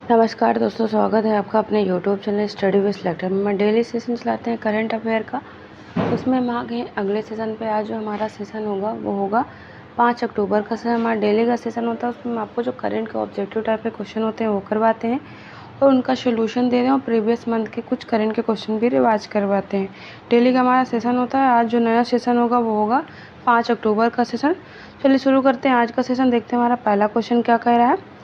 नमस्कार दोस्तों, स्वागत है आपका अपने YouTube channel study with selector में। डेली सेशन चलाते हैं करंट अफेयर का। उसमें हम आ गए अगले सेशन पे। आज जो हमारा सेशन होगा वो होगा 5 अक्टूबर का। सर हमारा डेली का सेशन होता है, उसमें हम आपको जो करंट के ऑब्जेक्टिव टाइप के क्वेश्चन होते हैं वो करवाते हैं और उनका सोल्यूशन दे रहे हैं और प्रीवियस मंथ के कुछ करंट के क्वेश्चन भी रिवाइज करवाते हैं। डेली का हमारा सेशन होता है। आज जो नया सेशन होगा वो होगा 5 अक्टूबर का सेशन। चलिए शुरू करते हैं आज का सेशन। देखते हैं हमारा पहला क्वेश्चन क्या कह रहा है।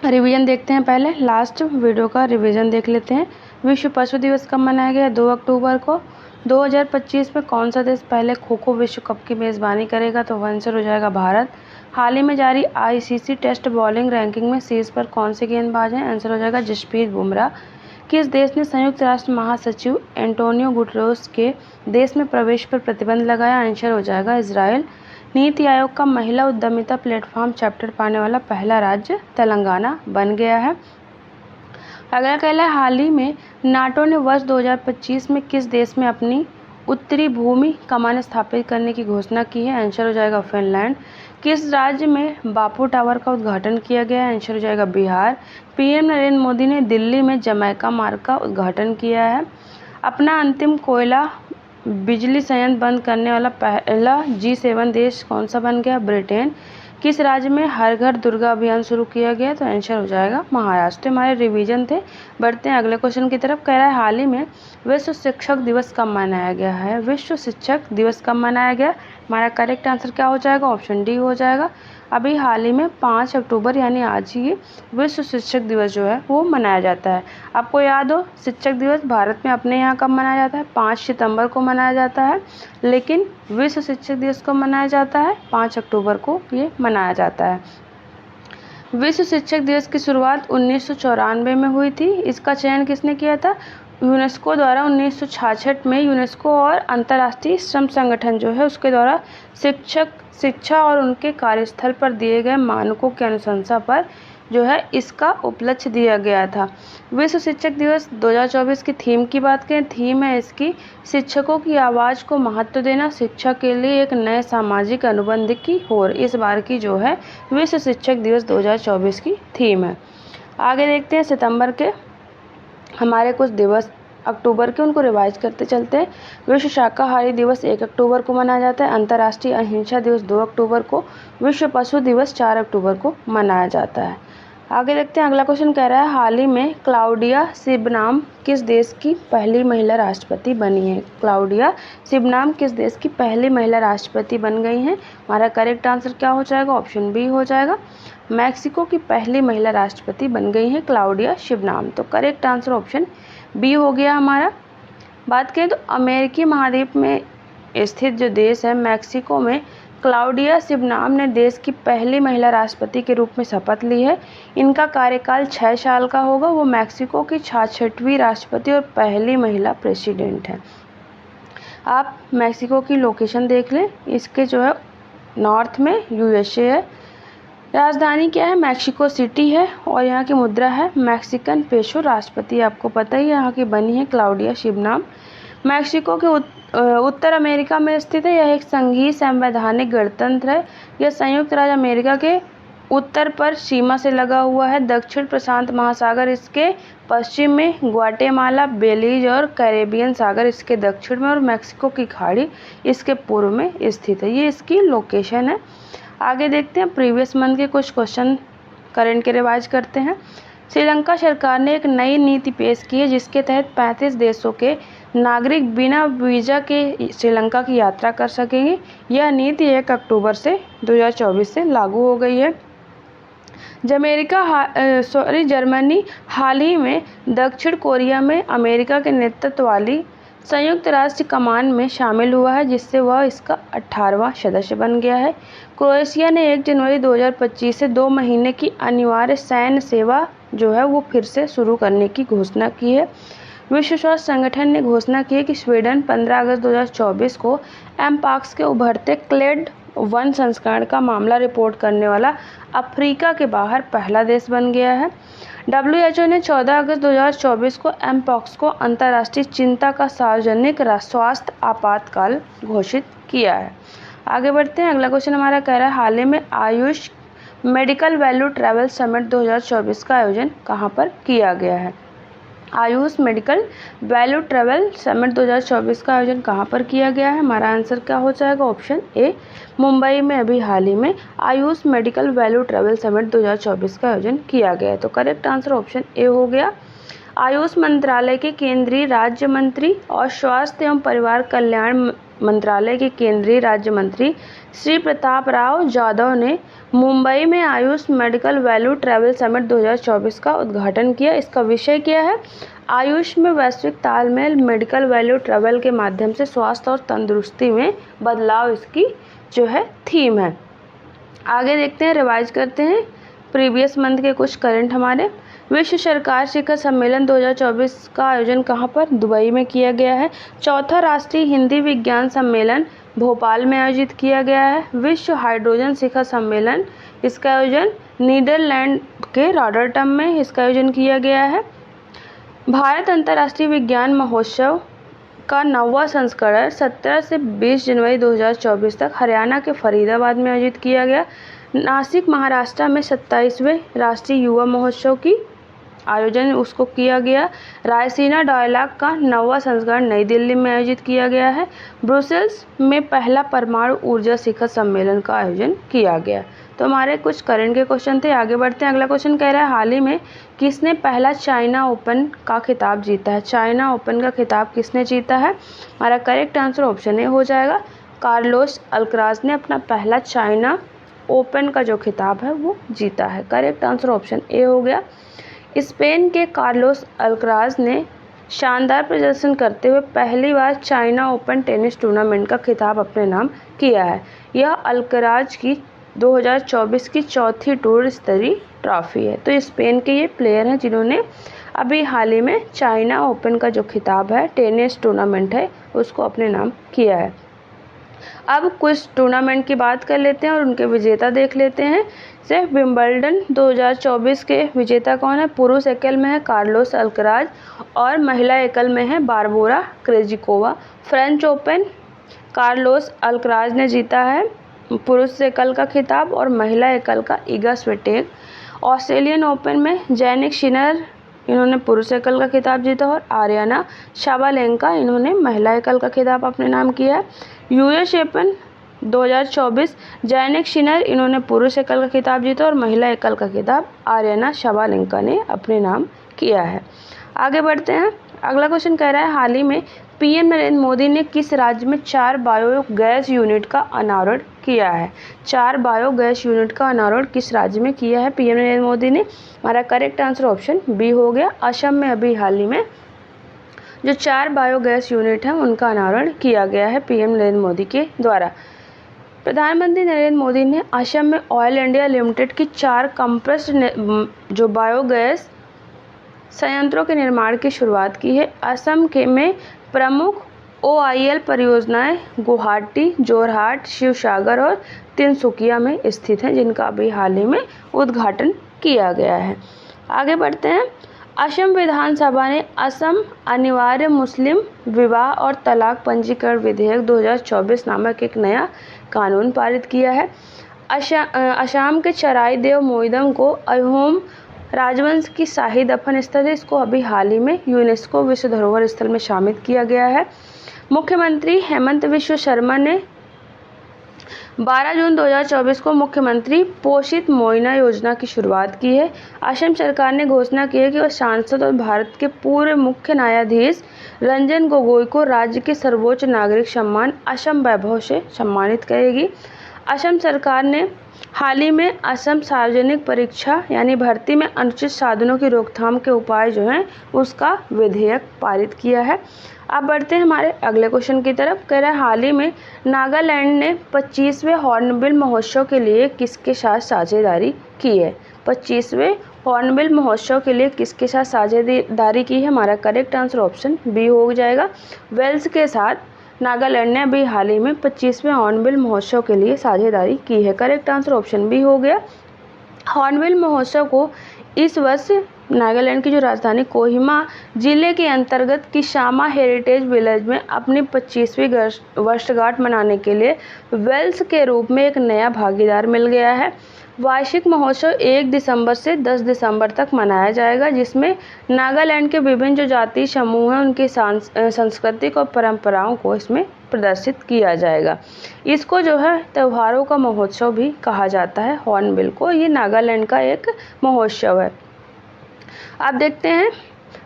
रिवीजन देखते हैं, पहले लास्ट वीडियो का रिवीजन देख लेते हैं। विश्व पशु दिवस कब मनाया गया? 2 अक्टूबर को। 2025 में कौन सा देश पहले खो खो विश्व कप की मेज़बानी करेगा? तो आंसर हो जाएगा भारत। हाल ही में जारी आईसीसी टेस्ट बॉलिंग रैंकिंग में शीर्ष पर कौन से गेंदबाज हैं? आंसर हो जाएगा जसप्रीत बुमराह। किस देश ने संयुक्त राष्ट्र महासचिव एंटोनियो गुटेरेस के देश में प्रवेश पर प्रतिबंध लगाया? आंसर हो जाएगा इजराइल। नीति आयोग का महिला उद्यमिता प्लेटफॉर्म चैप्टर पाने वाला पहला राज्य तेलंगाना बन गया है। अगला कहला है, हाल ही में नाटो ने वर्ष 2025 में किस देश में अपनी उत्तरी भूमि कमान स्थापित करने की घोषणा की है? आंसर हो जाएगा फिनलैंड। किस राज्य में बापू टावर का उद्घाटन किया गया है? आंसर हो जाएगा बिहार। पीएम नरेंद्र मोदी ने दिल्ली में जमैका मार्ग का उद्घाटन किया है। अपना अंतिम कोयला बिजली संयंत्र बंद करने वाला पहला G7 देश कौन सा बन गया? ब्रिटेन। किस राज्य में हर घर दुर्गा अभियान शुरू किया गया? तो आंसर हो जाएगा महाराष्ट्र। हमारे रिवीजन थे। बढ़ते हैं अगले क्वेश्चन की तरफ। कह रहा है, हाल ही में विश्व शिक्षक दिवस कब मनाया गया है? विश्व शिक्षक दिवस कब मनाया गया? हमारा करेक्ट आंसर क्या हो जाएगा? ऑप्शन डी हो जाएगा। अभी हाल ही में 5 अक्टूबर यानी आज ही विश्व शिक्षक दिवस जो है वो मनाया जाता है। आपको याद हो, शिक्षक दिवस भारत में अपने यहाँ कब मनाया जाता है? 5 सितंबर को मनाया जाता है, लेकिन विश्व शिक्षक दिवस को मनाया जाता है 5 अक्टूबर को ये मनाया जाता है। विश्व शिक्षक दिवस की शुरुआत 1994 में हुई थी। इसका चयन किसने किया था? यूनेस्को द्वारा 1966 में। यूनेस्को और अंतर्राष्ट्रीय श्रम संगठन जो है उसके द्वारा शिक्षा और उनके कार्यस्थल पर दिए गए मानकों की अनुशंसा पर जो है इसका उपलक्ष्य दिया गया था। विश्व शिक्षक दिवस 2024 की थीम की बात करें, थीम है इसकी शिक्षकों की आवाज़ को महत्व देना, शिक्षा के लिए एक नए सामाजिक अनुबंध की ओर। इस बार की जो है विश्व शिक्षक दिवस 2024 की थीम है। आगे देखते हैं सितंबर के हमारे कुछ दिवस अक्टूबर के, उनको रिवाइज करते चलते हैं। विश्व शाकाहारी दिवस 1 अक्टूबर को मनाया जाता है। अंतर्राष्ट्रीय अहिंसा दिवस 2 अक्टूबर को। विश्व पशु दिवस 4 अक्टूबर को मनाया जाता है। आगे देखते हैं अगला क्वेश्चन कह रहा है, हाल ही में क्लाउडिया शिवनाम किस देश की पहली महिला राष्ट्रपति बनी है? क्लाउडिया शिवनाम किस देश की पहली महिला राष्ट्रपति बन गई हैं? हमारा करेक्ट आंसर क्या हो जाएगा? ऑप्शन बी हो जाएगा। मैक्सिको की पहली महिला राष्ट्रपति बन गई हैं क्लाउडिया शिवनाम। तो करेक्ट आंसर ऑप्शन बी हो गया हमारा। बात करें तो अमेरिकी महाद्वीप में स्थित जो देश है मैक्सिको में क्लाउडिया शिवनाम ने देश की पहली महिला राष्ट्रपति के रूप में शपथ ली है। इनका कार्यकाल 6 साल का होगा। वो मैक्सिको की 66वीं राष्ट्रपति और पहली महिला प्रेसिडेंट है। आप मैक्सिको की लोकेशन देख लें, इसके जो है नॉर्थ में यूएसए है। राजधानी क्या है? मैक्सिको सिटी है और यहाँ की मुद्रा है मैक्सिकन पेसो। राष्ट्रपति आपको पता ही यहाँ की बनी है क्लाउडिया शिवनाम। मैक्सिको के उत्तर अमेरिका में स्थित है। यह एक संघीय संवैधानिक गणतंत्र है। यह संयुक्त राज्य अमेरिका के उत्तर पर सीमा से लगा हुआ है। दक्षिण प्रशांत महासागर इसके पश्चिम में, ग्वाटेमाला, बेलीज और कैरेबियन सागर इसके दक्षिण में और मैक्सिको की खाड़ी इसके पूर्व में स्थित है। ये इसकी लोकेशन है। आगे देखते हैं प्रीवियस मंथ के कुछ क्वेश्चन करंट के रिवाइज करते हैं। श्रीलंका सरकार ने एक नई नीति पेश की है जिसके तहत 35 देशों के नागरिक बिना वीज़ा के श्रीलंका की यात्रा कर सकेंगे। यह नीति 1 अक्टूबर से 2024 से लागू हो गई है। जर्मनी हाल ही में दक्षिण कोरिया में अमेरिका के नेतृत्व वाली संयुक्त राष्ट्र कमान में शामिल हुआ है, जिससे वह इसका 18वां सदस्य बन गया है। क्रोएशिया ने 1 जनवरी 2025 से 2 महीने की अनिवार्य सैन्य सेवा जो है वो फिर से शुरू करने की घोषणा की है। विश्व स्वास्थ्य संगठन ने घोषणा की है कि स्वीडन 15 अगस्त 2024 को एमपॉक्स के उभरते क्लेड 1 संस्करण का मामला रिपोर्ट करने वाला अफ्रीका के बाहर पहला देश बन गया है। WHO ने 14 अगस्त 2024 को एमपॉक्स को अंतर्राष्ट्रीय चिंता का सार्वजनिक स्वास्थ्य आपातकाल घोषित किया है। आगे बढ़ते हैं। अगला क्वेश्चन हमारा कह रहा है, हाल ही में Ayush medical value travel summit 2024 का आयोजन कहाँ पर किया गया है? Ayush medical value travel summit 2024 का आयोजन कहाँ पर किया गया है? हमारा आंसर क्या हो जाएगा? ऑप्शन ए, मुंबई में अभी हाल ही में Ayush medical value travel summit 2024 का आयोजन किया गया है। तो करेक्ट आंसर ऑप्शन ए हो गया। आयुष मंत्रालय के केंद्रीय राज्य मंत्री और स्वास्थ्य एवं परिवार कल्याण मंत्रालय के केंद्रीय राज्य मंत्री श्री प्रताप राव जाधव ने मुंबई में Ayush medical value travel summit 2024 का उद्घाटन किया। इसका विषय क्या है? आयुष में वैश्विक तालमेल, मेडिकल वैल्यू ट्रैवल के माध्यम से स्वास्थ्य और तंदुरुस्ती में बदलाव, इसकी जो है थीम है। आगे देखते हैं, रिवाइज करते हैं प्रीवियस मंथ के कुछ करंट हमारे। विश्व सरकार शिखर सम्मेलन 2024 का आयोजन कहाँ पर? दुबई में किया गया है। चौथा राष्ट्रीय हिंदी विज्ञान सम्मेलन भोपाल में आयोजित किया गया है। विश्व हाइड्रोजन शिखर सम्मेलन, इसका आयोजन नीदरलैंड के रॉटरडम में इसका आयोजन किया गया है। भारत अंतर्राष्ट्रीय विज्ञान महोत्सव का 9वां संस्करण 17 से 20 जनवरी 2024 तक हरियाणा के फरीदाबाद में आयोजित किया गया। नासिक महाराष्ट्र में 27वें राष्ट्रीय युवा महोत्सव की आयोजन उसको किया गया। रायसीना डायलॉग का 9वां संस्करण नई दिल्ली में आयोजित किया गया है। ब्रुसेल्स में पहला परमाणु ऊर्जा शिखर सम्मेलन का आयोजन किया गया। तो हमारे कुछ करंट के क्वेश्चन थे। आगे बढ़ते हैं, अगला क्वेश्चन कह रहा है हाल ही में किसने पहला चाइना ओपन का खिताब जीता है? चाइना ओपन का खिताब किसने जीता है? हमारा करेक्ट आंसर ऑप्शन ए हो जाएगा। कार्लोस अल्कराज ने अपना पहला चाइना ओपन का जो खिताब है वो जीता है। करेक्ट आंसर ऑप्शन ए हो गया। स्पेन के कार्लोस अल्कराज ने शानदार प्रदर्शन करते हुए पहली बार चाइना ओपन टेनिस टूर्नामेंट का खिताब अपने नाम किया है। यह अल्कराज की 2024 की चौथी टूर स्तरीय ट्रॉफी है। तो स्पेन के ये प्लेयर हैं जिन्होंने अभी हाल ही में चाइना ओपन का जो खिताब है, टेनिस टूर्नामेंट है, उसको अपने नाम किया है। अब कुछ टूर्नामेंट की बात कर लेते हैं और उनके विजेता देख लेते हैं। जैसे विंबलडन 2024 के विजेता कौन है? पुरुष एकल में है कार्लोस अल्कराज और महिला एकल में है Barbora Krejcikova. French open Carlos Alcaraz ने जीता है पुरुष एकल का खिताब और महिला एकल का इगा स्विटेक। ऑस्ट्रेलियन ओपन में जैनिक शिनर, इन्होंने पुरुष एकल का खिताब जीता और आर्याना शाबालेंका, इन्होंने महिला एकल का खिताब अपने नाम किया है। यूएस ओपन 2024 जैनिक शिनर, इन्होंने पुरुष एकल का खिताब जीता और महिला एकल का खिताब आर्याना शाबालेंका ने अपने नाम किया है। आगे बढ़ते हैं, अगला क्वेश्चन कह रहा है हाल ही में पीएम नरेंद्र मोदी ने किस राज्य में 4 बायोगैस यूनिट का अनावरण किया है? 4 बायोगैस यूनिट का अनावरण किस राज्य में किया है पीएम नरेंद्र मोदी ने? हमारा करेक्ट आंसर ऑप्शन बी हो गया। असम में अभी हाल ही में जो 4 बायोगैस यूनिट हैं उनका अनावरण किया गया है पीएम नरेंद्र मोदी के द्वारा। प्रधानमंत्री नरेंद्र मोदी ने असम में ऑयल इंडिया लिमिटेड की 4 कंप्रेस्ड जो बायोगैस संयंत्रों के निर्माण की शुरुआत की है। असम के में प्रमुख OIL परियोजनाएं गुवाहाटी, जोरहाट, शिवसागर और तिनसुकिया में स्थित हैं, जिनका अभी हाल ही में उद्घाटन किया गया है। आगे बढ़ते हैं, असम विधानसभा ने असम अनिवार्य मुस्लिम विवाह और तलाक पंजीकरण विधेयक 2024 नामक एक नया कानून पारित किया है। असम के चराईदेव मोइदम को अहोम राजवंश की शाही दफन स्थल है, इसको अभी हाल ही में यूनेस्को विश्व धरोहर स्थल में शामिल किया गया है। मुख्यमंत्री हेमंत बिश्व शर्मा ने 12 जून 2024 को मुख्यमंत्री पोषित मोइना योजना की शुरुआत की है। असम सरकार ने घोषणा की है कि वह सांसद और भारत के पूर्व मुख्य न्यायाधीश रंजन गोगोई को राज्य के सर्वोच्च नागरिक सम्मान असम वैभव से सम्मानित करेगी। असम सरकार ने हाल ही में असम सार्वजनिक परीक्षा यानी भर्ती में अनुचित साधनों की रोकथाम के उपाय जो हैं उसका विधेयक पारित किया है। अब बढ़ते हैं हमारे अगले क्वेश्चन की तरफ। कह रहा है हाल ही में नागालैंड ने 25वें हॉर्नबिल महोत्सव के लिए किसके साथ साझेदारी की है? 25वें हॉर्नबिल महोत्सव के लिए किसके साथ साझेदारी की है? हमारा करेक्ट आंसर ऑप्शन बी हो जाएगा। वेल्स के साथ नागालैंड ने अभी हाल ही में 25वें हॉर्नबिल महोत्सव के लिए साझेदारी की है। करेक्ट आंसर ऑप्शन बी हो गया। हॉर्नबिल महोत्सव को इस वर्ष नागालैंड की जो राजधानी कोहिमा जिले के अंतर्गत किसामा हेरिटेज विलेज में अपनी 25वीं वर्षगांठ मनाने के लिए वेल्स के रूप में एक नया भागीदार मिल गया है। वार्षिक महोत्सव 1 दिसंबर से 10 दिसंबर तक मनाया जाएगा, जिसमें नागालैंड के विभिन्न जो जातीय समूह हैं उनकी सांस्कृतिक और परंपराओं को इसमें प्रदर्शित किया जाएगा। इसको जो है त्योहारों का महोत्सव भी कहा जाता है। हॉर्नबिल को ये नागालैंड का एक महोत्सव है। आप देखते हैं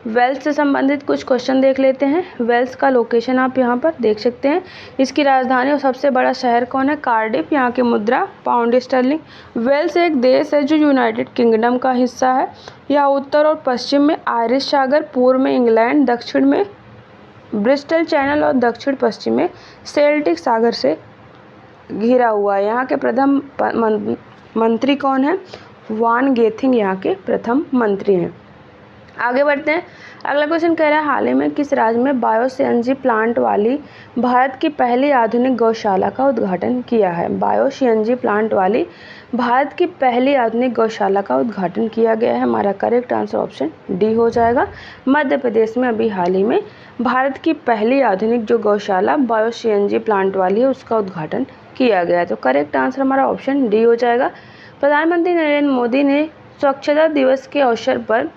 वेल्स से संबंधित कुछ क्वेश्चन देख लेते हैं। वेल्स का लोकेशन आप यहाँ पर देख सकते हैं। इसकी राजधानी और सबसे बड़ा शहर कौन है? कार्डिफ। यहाँ की मुद्रा पाउंड स्टर्लिंग। वेल्स एक देश है जो यूनाइटेड किंगडम का हिस्सा है। यह उत्तर और पश्चिम में आयरिश सागर, पूर्व में इंग्लैंड, दक्षिण में ब्रिस्टल चैनल और दक्षिण पश्चिम में सेल्टिक सागर से घिरा हुआ है। यहाँ के प्रथम मंत्री कौन है? वान गेथिंग यहाँ के प्रथम मंत्री हैं। आगे बढ़ते हैं। अगला क्वेश्चन कह रहा है हाल ही में किस राज्य में बायो सीएनजी प्लांट वाली भारत की पहली आधुनिक गौशाला का उद्घाटन किया है? बायो सीएनजी प्लांट वाली भारत की पहली आधुनिक गौशाला का उद्घाटन किया गया है। हमारा करेक्ट आंसर ऑप्शन डी हो जाएगा। मध्य प्रदेश में अभी हाल ही में भारत की पहली आधुनिक जो गौशाला बायो सीएनजी प्लांट वाली है उसका उद्घाटन किया गया है। तो करेक्ट आंसर हमारा ऑप्शन डी हो जाएगा। प्रधानमंत्री नरेंद्र मोदी ने स्वच्छता दिवस के अवसर पर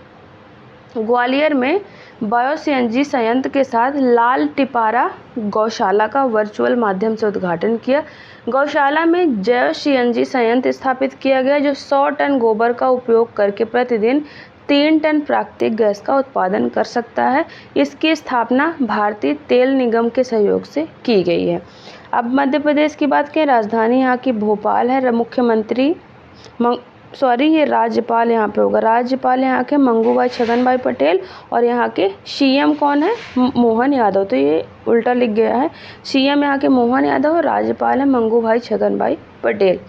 ग्वालियर में बायो सीएनजी संयंत्र के साथ लाल टिपारा गौशाला का वर्चुअल माध्यम से उद्घाटन किया। गौशाला में जैव सीएनजी संयंत्र स्थापित किया गया जो 100 टन गोबर का उपयोग करके प्रतिदिन 3 टन प्राकृतिक गैस का उत्पादन कर सकता है। इसकी स्थापना भारतीय तेल निगम के सहयोग से की गई है। अब मध्य प्रदेश की बात करें, राजधानी यहाँ की भोपाल है। मुख्यमंत्री ये राज्यपाल यहाँ पे होगा। राज्यपाल यहाँ के मंगूभाई छगन भाई पटेल और यहाँ के सीएम कौन है? मोहन यादव। तो ये उल्टा लिख गया है। सीएम यहाँ के मोहन यादव और राज्यपाल है मंगूभाई छगन भाई पटेल।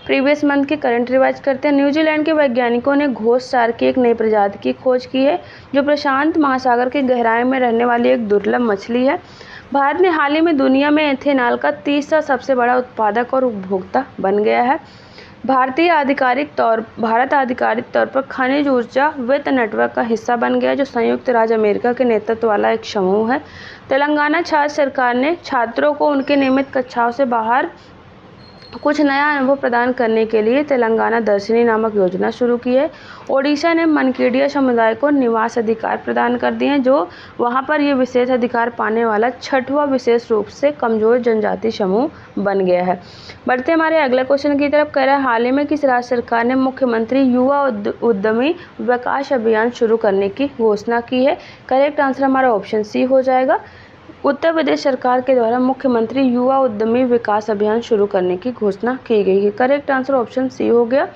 प्रीवियस मंथ के करंट रिवाइज करते हैं। न्यूजीलैंड के वैज्ञानिकों ने घोष सार की एक नई प्रजाति की खोज की है जो प्रशांत महासागर की गहराई में रहने वाली एक दुर्लभ मछली है। भारत ने हाल ही में दुनिया में एथेनॉल का तीसरा सबसे बड़ा उत्पादक और उपभोक्ता बन गया है। भारत आधिकारिक तौर पर खनिज ऊर्जा वित्त नेटवर्क का हिस्सा बन गया जो संयुक्त राज्य अमेरिका के नेतृत्व वाला एक समूह है। तेलंगाना छात्र सरकार ने छात्रों को उनके नियमित कक्षाओं से बाहर कुछ नया अनुभव प्रदान करने के लिए तेलंगाना दर्शनी नामक योजना शुरू की है। ओडिशा ने मनकेडिया समुदाय को निवास अधिकार प्रदान कर दिए हैं जो वहां पर ये विशेष अधिकार पाने वाला 6वां विशेष रूप से कमजोर जनजाति समूह बन गया है। बढ़ते हमारे अगले क्वेश्चन की तरफ। कह रहा है हाल ही में किस राज्य सरकार ने मुख्यमंत्री युवा उद्यमी विकास अभियान शुरू करने की घोषणा की है? करेक्ट आंसर हमारा ऑप्शन सी हो जाएगा। उत्तर प्रदेश सरकार के द्वारा मुख्यमंत्री युवा उद्यमी विकास अभियान शुरू करने की घोषणा की गई है। करेक्ट आंसर ऑप्शन सी हो गया।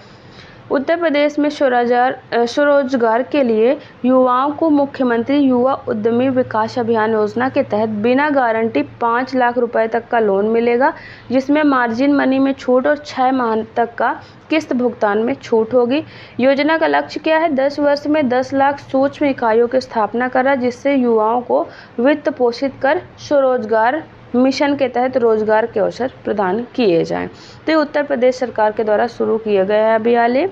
उत्तर प्रदेश में स्वरोजगार के लिए युवाओं को मुख्यमंत्री युवा उद्यमी विकास अभियान योजना के तहत बिना गारंटी 5 लाख रुपए तक का लोन मिलेगा, जिसमें मार्जिन मनी में छूट और 6 माह तक का किस्त भुगतान में छूट होगी। योजना का लक्ष्य क्या है? 10 वर्ष में 10 लाख सूक्ष्म इकाइयों की स्थापना करा, जिससे युवाओं को वित्त पोषित कर स्वरोजगार मिशन के तहत रोजगार के अवसर प्रदान किए जाएं। तो ये उत्तर प्रदेश सरकार के द्वारा शुरू किया गया है अभी हाल ही।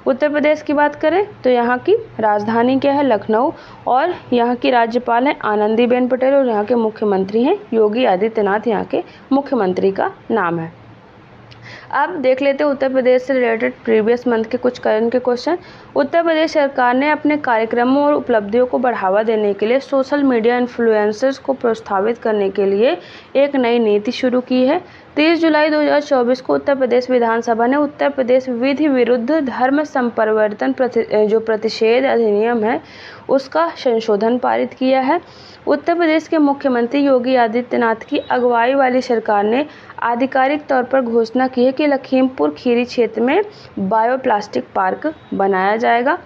उत्तर प्रदेश की बात करें तो यहाँ की राजधानी क्या है? लखनऊ। और यहाँ की राज्यपाल है आनंदीबेन पटेल और यहाँ के मुख्यमंत्री हैं योगी आदित्यनाथ। यहाँ के मुख्यमंत्री का नाम है। अब देख लेते हैं उत्तर प्रदेश से रिलेटेड प्रीवियस मंथ के कुछ करंट के क्वेश्चन। उत्तर प्रदेश सरकार ने अपने कार्यक्रमों और उपलब्धियों को बढ़ावा देने के लिए सोशल मीडिया इन्फ्लुएंसर्स को प्रोत्साहित करने के लिए एक नई नीति शुरू की है। 30 जुलाई 2024 को उत्तर प्रदेश विधानसभा ने उत्तर प्रदेश विधि विरुद्ध धर्म संपरिवर्तन जो प्रतिषेध अधिनियम है उसका संशोधन पारित किया है। उत्तर प्रदेश के मुख्यमंत्री योगी आदित्यनाथ की अगुवाई वाली सरकार ने आधिकारिक तौर पर घोषणा की है कि लखीमपुर खीरी क्षेत्र में बायोप्लास्टिक पार्क बनाया जाएगा।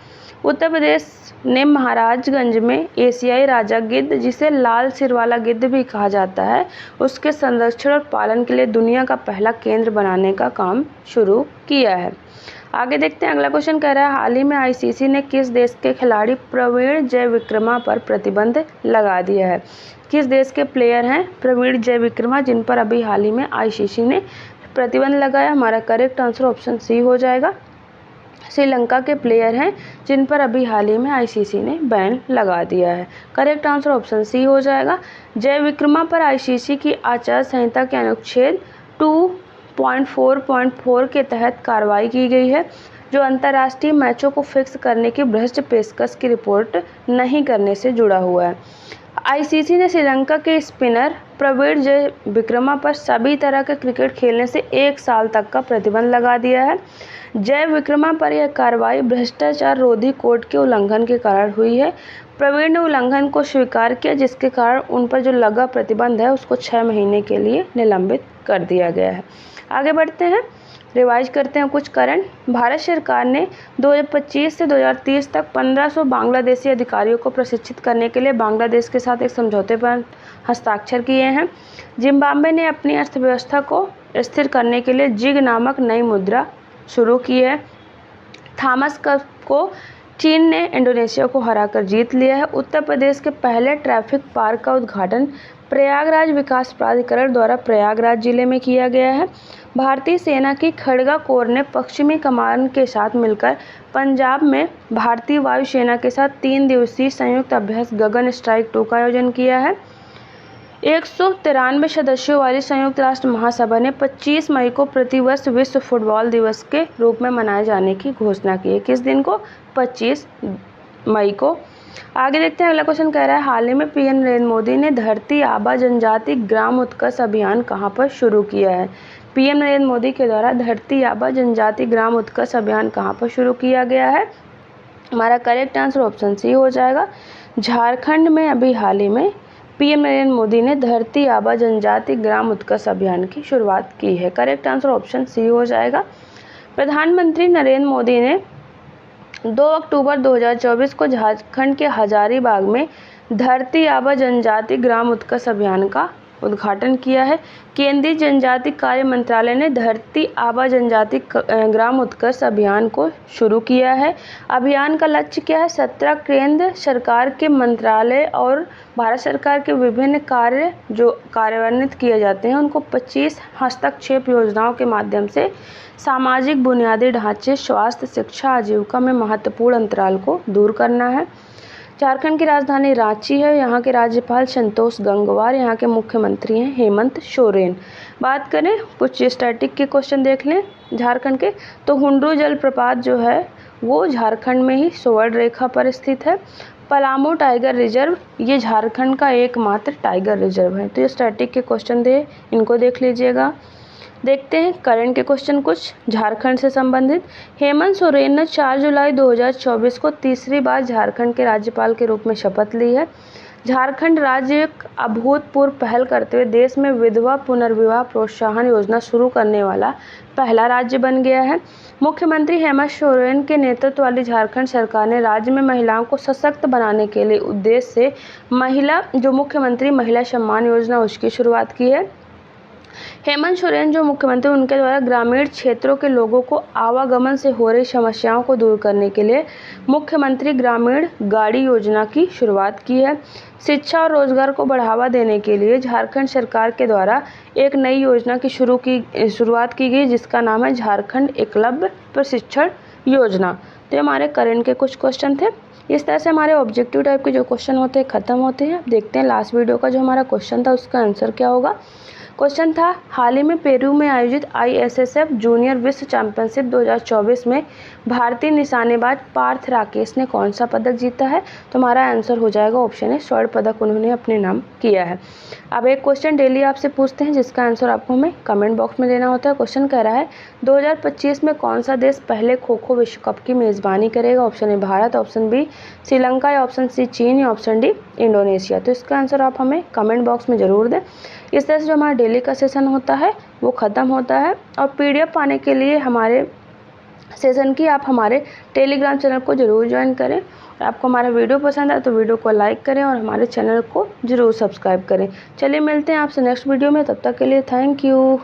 उत्तर प्रदेश ने महाराजगंज में एशियाई राजा गिद्ध, जिसे लाल सिर वाला गिद्ध भी कहा जाता है, उसके संरक्षण और पालन के लिए दुनिया का पहला केंद्र बनाने का काम शुरू किया है। आगे देखते हैं अगला क्वेश्चन कह रहा है हाल ही में आईसीसी ने किस देश के खिलाड़ी प्रवीण जयविक्रमा पर प्रतिबंध लगा दिया है? किस देश के प्लेयर हैं प्रवीण जयविक्रमा जिन पर अभी हाल ही में आईसीसी ने प्रतिबंध लगाया? हमारा करेक्ट आंसर ऑप्शन सी हो जाएगा। श्रीलंका के प्लेयर हैं जिन पर अभी हाल ही में आईसीसी ने बैन लगा दिया है। करेक्ट आंसर ऑप्शन सी हो जाएगा। जय विक्रमा पर आईसीसी की आचार संहिता के अनुच्छेद 2.4.4 के तहत कार्रवाई की गई है, जो अंतर्राष्ट्रीय मैचों को फिक्स करने की भ्रष्ट पेशकश की रिपोर्ट नहीं करने से जुड़ा हुआ है। आईसीसी ने श्रीलंका के स्पिनर प्रवीण जय विक्रमा पर सभी तरह के क्रिकेट खेलने से 1 साल तक का प्रतिबंध लगा दिया है। जय विक्रमा पर यह कार्रवाई भ्रष्टाचार रोधी कोड के उल्लंघन के कारण हुई है। प्रवीण ने उल्लंघन को स्वीकार किया, जिसके कारण उन पर जो लगा प्रतिबंध है उसको 6 महीने के लिए निलंबित कर दिया गया है। आगे बढ़ते हैं, रिवाइज करते हैं कुछ करंट। भारत सरकार ने 2025 से 2030 तक 1500 बांग्लादेशी अधिकारियों को प्रशिक्षित करने के लिए बांग्लादेश के साथ एक समझौते पर हस्ताक्षर किए हैं। जिम्बाब्वे ने अपनी अर्थव्यवस्था को स्थिर करने के लिए जिग नामक नई मुद्रा शुरू की है। थॉमस कप को चीन ने इंडोनेशिया को हराकर जीत लिया है। उत्तर प्रदेश के पहले ट्रैफिक पार्क का उद्घाटन प्रयागराज विकास प्राधिकरण द्वारा प्रयागराज जिले में किया गया है। भारतीय सेना की खड़गा कोर ने पश्चिमी कमान के साथ मिलकर पंजाब में भारतीय वायुसेना के साथ 3 दिवसीय संयुक्त अभ्यास गगन स्ट्राइक 2 का आयोजन किया है। 193 सदस्यों वाली संयुक्त राष्ट्र महासभा ने 25 मई को प्रतिवर्ष विश्व फुटबॉल दिवस के रूप में मनाए जाने की घोषणा की है। किस दिन को? 25 मई को। आगे देखते हैं, अगला क्वेश्चन कह रहा है हाल ही में पीएम नरेंद्र मोदी ने धरती आबा जनजाति ग्राम उत्कर्ष अभियान कहां पर शुरू किया है? पीएम नरेंद्र मोदी के द्वारा धरती आबा जनजाति ग्राम उत्कर्ष अभियान कहां पर शुरू किया गया है? हमारा करेक्ट आंसर ऑप्शन सी हो जाएगा। झारखंड में अभी हाल ही में पीएम नरेंद्र मोदी ने धरती आबा जनजाति ग्राम उत्कर्ष अभियान की शुरुआत की है। करेक्ट आंसर ऑप्शन सी हो जाएगा। प्रधानमंत्री नरेंद्र मोदी ने 2 अक्टूबर 2024 को झारखंड के हजारीबाग में धरती आबा जनजाति ग्राम उत्कर्ष अभियान का उद्घाटन किया है। केंद्रीय जनजाति कार्य मंत्रालय ने धरती आबा जनजाति ग्राम उत्कर्ष अभियान को शुरू किया है। अभियान का लक्ष्य क्या है? 17 केंद्र सरकार के मंत्रालय और भारत सरकार के विभिन्न कार्य जो कार्यान्वित किए जाते हैं उनको 25 हस्तक्षेप योजनाओं के माध्यम से सामाजिक बुनियादी ढांचे, स्वास्थ्य, शिक्षा, आजीविका में महत्वपूर्ण अंतराल को दूर करना है। झारखंड की राजधानी रांची है। यहाँ के राज्यपाल संतोष गंगवार, यहाँ के मुख्यमंत्री हैं हेमंत सोरेन। बात करें कुछ स्टैटिक के क्वेश्चन देख लें झारखंड के, तो हुंडरू जलप्रपात जो है वो झारखंड में ही स्वर्ण रेखा पर स्थित है। पलामू टाइगर रिजर्व ये झारखंड का एकमात्र टाइगर रिजर्व है। तो ये स्टैटिक के क्वेश्चन थे, इनको देख लीजिएगा। देखते हैं करंट के क्वेश्चन कुछ झारखंड से संबंधित। हेमंत सोरेन ने 4 जुलाई 2024 को तीसरी बार झारखंड के राज्यपाल के रूप में शपथ ली है। झारखंड राज्य एक अभूतपूर्व पहल करते हुए देश में विधवा पुनर्विवाह प्रोत्साहन योजना शुरू करने वाला पहला राज्य बन गया है। मुख्यमंत्री हेमंत सोरेन के नेतृत्व वाली झारखंड सरकार ने राज्य में महिलाओं को सशक्त बनाने के लिए उद्देश्य से मुख्यमंत्री महिला सम्मान योजना उसकी शुरुआत की है। हेमंत सोरेन जो मुख्यमंत्री उनके द्वारा ग्रामीण क्षेत्रों के लोगों को आवागमन से हो रही समस्याओं को दूर करने के लिए मुख्यमंत्री ग्रामीण गाड़ी योजना की शुरुआत की है। शिक्षा और रोजगार को बढ़ावा देने के लिए झारखंड सरकार के द्वारा एक नई योजना की शुरुआत की गई, जिसका नाम है झारखंड एकलव्य प्रशिक्षण योजना। तो हमारे करंट के कुछ क्वेश्चन थे। इस तरह से हमारे ऑब्जेक्टिव टाइप के जो क्वेश्चन होते हैं खत्म होते हैं। देखते हैं लास्ट वीडियो का जो हमारा क्वेश्चन था उसका आंसर क्या होगा। क्वेश्चन था हाल ही में पेरू में आयोजित ISSF जूनियर विश्व चैंपियनशिप 2024 में भारतीय निशानेबाज पार्थ राकेश ने कौन सा पदक जीता है? तो हमारा आंसर हो जाएगा ऑप्शन है, स्वर्ण पदक उन्होंने अपने नाम किया है। अब एक क्वेश्चन डेली आपसे पूछते हैं जिसका आंसर आपको हमें कमेंट बॉक्स में देना होता है। क्वेश्चन कह रहा है 2025 में कौन सा देश पहले खो खो विश्व कप की मेज़बानी करेगा? Option A Bharat, option B Sri Lanka, या ऑप्शन सी चीन, या ऑप्शन डी इंडोनेशिया। तो इसका आंसर आप हमें कमेंट बॉक्स में ज़रूर दें। इस तरह से जो हमारा डेली का सेशन होता है वो ख़त्म होता है। और PDF पाने के लिए हमारे सेशन की आप हमारे टेलीग्राम चैनल को ज़रूर ज्वाइन करें। और आपको हमारा वीडियो पसंद आए तो वीडियो को लाइक करें और हमारे चैनल को ज़रूर सब्सक्राइब करें। चलिए मिलते हैं आपसे नेक्स्ट वीडियो में, तब तक के लिए थैंक यू।